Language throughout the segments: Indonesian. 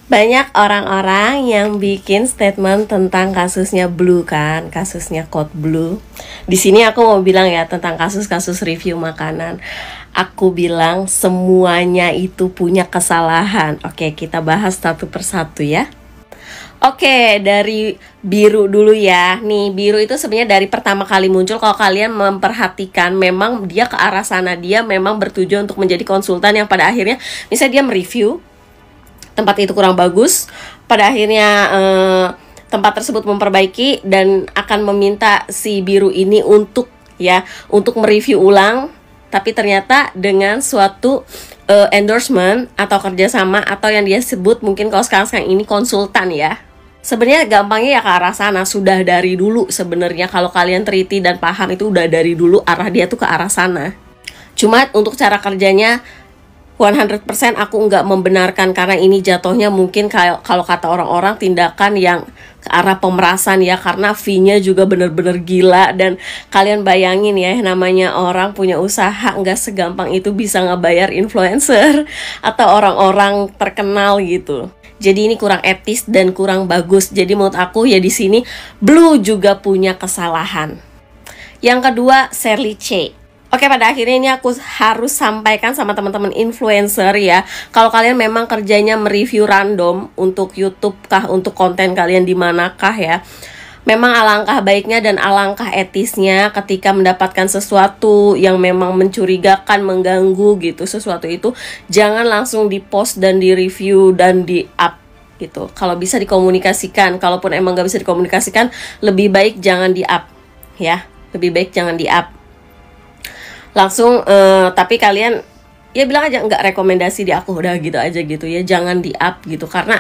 Banyak orang-orang yang bikin statement tentang kasusnya Blue kan, kasusnya Code Blue. Di sini aku mau bilang ya tentang kasus-kasus review makanan. Aku bilang semuanya itu punya kesalahan. Oke, kita bahas satu persatu ya. Oke, dari biru dulu ya. Nih, biru itu sebenarnya dari pertama kali muncul, kalau kalian memperhatikan, memang dia ke arah sana. Dia memang bertujuan untuk menjadi konsultan yang pada akhirnya, misalnya dia mereview tempat itu kurang bagus, pada akhirnya tempat tersebut memperbaiki dan akan meminta si biru ini untuk mereview ulang, tapi ternyata dengan suatu endorsement atau kerjasama atau yang dia sebut mungkin kalau sekarang ini konsultan ya. Sebenarnya gampangnya ya ke arah sana, sudah dari dulu sebenarnya kalau kalian teliti dan paham itu udah dari dulu arah dia tuh ke arah sana. Cuma untuk cara kerjanya 100% aku nggak membenarkan karena ini jatuhnya mungkin kalau kata orang-orang tindakan yang ke arah pemerasan ya, karena fee-nya juga bener-bener gila. Dan kalian bayangin ya, namanya orang punya usaha nggak segampang itu bisa ngebayar influencer atau orang-orang terkenal gitu. Jadi ini kurang etis dan kurang bagus. Jadi menurut aku ya di sini Blue juga punya kesalahan. Yang kedua, Shirley C. Oke, pada akhirnya ini aku harus sampaikan sama teman-teman influencer ya. Kalau kalian memang kerjanya mereview random untuk YouTube kah, untuk konten kalian di manakah ya, memang alangkah baiknya dan alangkah etisnya ketika mendapatkan sesuatu yang memang mencurigakan, mengganggu gitu, sesuatu itu jangan langsung di-post dan di-review dan di-up gitu. Kalau bisa dikomunikasikan, kalaupun emang gak bisa dikomunikasikan, lebih baik jangan di-up ya. Lebih baik jangan di-up langsung, tapi kalian ya bilang aja nggak rekomendasi di aku, udah gitu aja gitu ya, jangan di up gitu, karena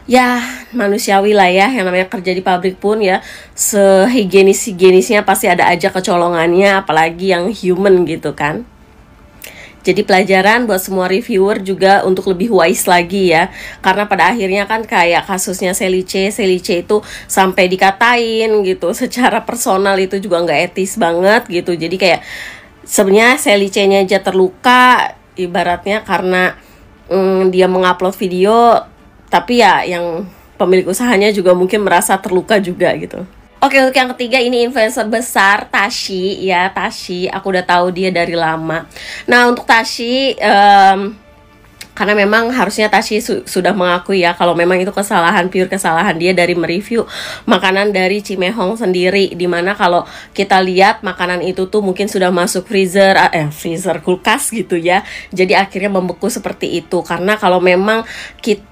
ya manusiawi lah ya, yang namanya kerja di pabrik pun ya sehigienisnya pasti ada aja kecolongannya, apalagi yang human gitu kan. Jadi pelajaran buat semua reviewer juga untuk lebih wise lagi ya. Karena pada akhirnya kan kayak kasusnya Shirley C itu sampai dikatain gitu secara personal, itu juga nggak etis banget gitu. Jadi kayak sebenarnya Shirley C-nya aja terluka ibaratnya karena dia mengupload video, tapi ya yang pemilik usahanya juga mungkin merasa terluka juga gitu. Oke, untuk yang ketiga ini influencer besar Tashi ya. Tashi, aku udah tahu dia dari lama. Nah, untuk Tashi karena memang harusnya Tashi sudah mengakui ya kalau memang itu pure kesalahan dia dari mereview makanan dari Cimehong sendiri, dimana kalau kita lihat makanan itu tuh mungkin sudah masuk freezer kulkas gitu ya, jadi akhirnya membeku seperti itu. Karena kalau memang kita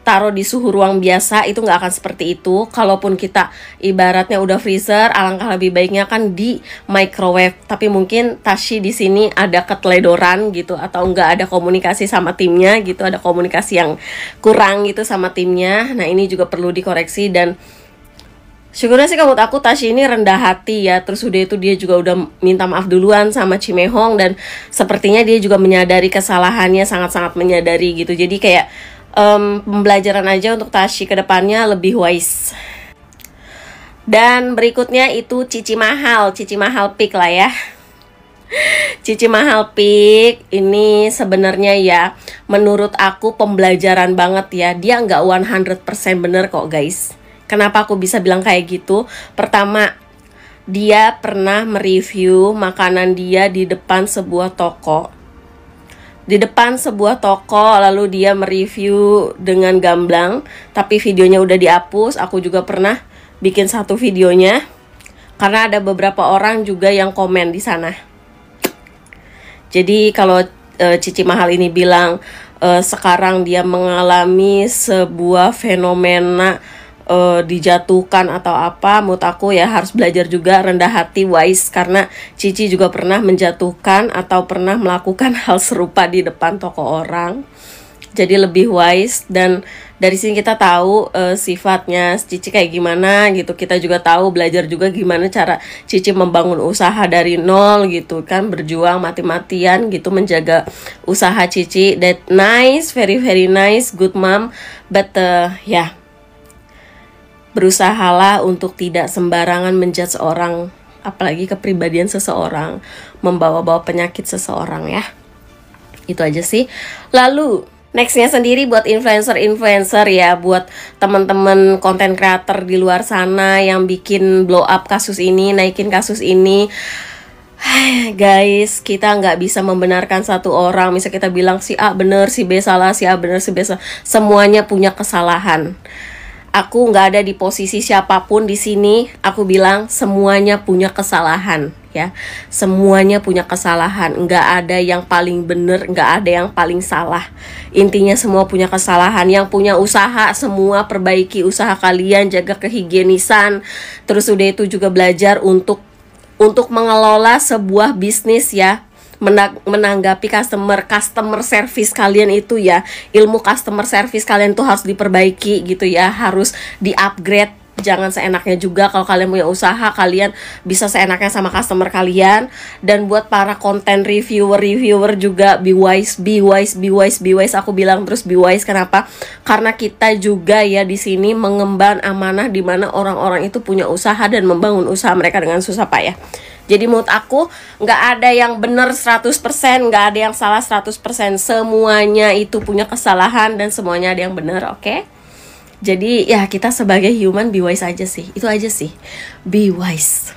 taruh di suhu ruang biasa itu nggak akan seperti itu. Kalaupun kita ibaratnya udah freezer, alangkah lebih baiknya kan di microwave. Tapi mungkin Tashi di sini ada keteledoran gitu, atau nggak ada komunikasi sama timnya gitu, ada komunikasi yang kurang gitu sama timnya. Nah, ini juga perlu dikoreksi. Dan syukurnya sih menurut aku Tashi ini rendah hati ya. Terus udah itu dia juga udah minta maaf duluan sama Cimehong, dan sepertinya dia juga menyadari kesalahannya, sangat-sangat menyadari gitu. Jadi kayak pembelajaran aja untuk Tashi ke depannya lebih wise. Dan berikutnya itu Cici Mahal Pick lah ya. Cici Mahal Pick ini sebenarnya ya menurut aku pembelajaran banget ya. Dia nggak 100% bener kok guys. Kenapa aku bisa bilang kayak gitu? Pertama, dia pernah mereview makanan dia di depan sebuah toko. Lalu dia mereview dengan gamblang, tapi videonya udah dihapus. Aku juga pernah bikin satu videonya karena ada beberapa orang juga yang komen di sana. Jadi kalau Cici Mahal ini bilang sekarang dia mengalami sebuah fenomena dijatuhkan atau apa, menurut aku ya harus belajar juga rendah hati, wise, karena Cici juga pernah menjatuhkan atau pernah melakukan hal serupa di depan toko orang. Jadi lebih wise, dan dari sini kita tahu sifatnya Cici kayak gimana gitu. Kita juga tahu, belajar juga gimana cara Cici membangun usaha dari nol gitu kan, berjuang mati-matian gitu menjaga usaha Cici. That nice, very very nice, good mom, but ya berusahalah untuk tidak sembarangan menjudge orang, apalagi kepribadian seseorang, membawa-bawa penyakit seseorang ya. Itu aja sih. Lalu Nextnya sendiri buat influencer-influencer ya, buat teman-teman konten creator di luar sana yang bikin blow up kasus ini, naikin kasus ini. Guys, kita nggak bisa membenarkan satu orang. Misal kita bilang si A bener, si B salah, si A bener, si B salah. Semuanya punya kesalahan. Aku nggak ada di posisi siapapun di sini. Aku bilang semuanya punya kesalahan, ya. Semuanya punya kesalahan. Nggak ada yang paling bener, nggak ada yang paling salah. Intinya semua punya kesalahan. Yang punya usaha semua perbaiki usaha kalian, jaga kehigienisan. Terus udah itu juga belajar untuk mengelola sebuah bisnis ya. Menanggapi customer service kalian itu ya, ilmu customer service kalian tuh harus diperbaiki gitu ya, harus di-upgrade. Jangan seenaknya juga. Kalau kalian punya usaha, kalian bisa seenaknya sama customer kalian. Dan buat para konten reviewer juga, be wise. Aku bilang terus be wise. Kenapa? Karena kita juga ya di sini mengemban amanah, di mana orang-orang itu punya usaha dan membangun usaha mereka dengan susah payah. Jadi menurut aku nggak ada yang benar 100%, nggak ada yang salah 100%. Semuanya itu punya kesalahan dan semuanya ada yang benar, oke? Jadi ya kita sebagai human be wise aja sih. Itu aja sih. Be wise.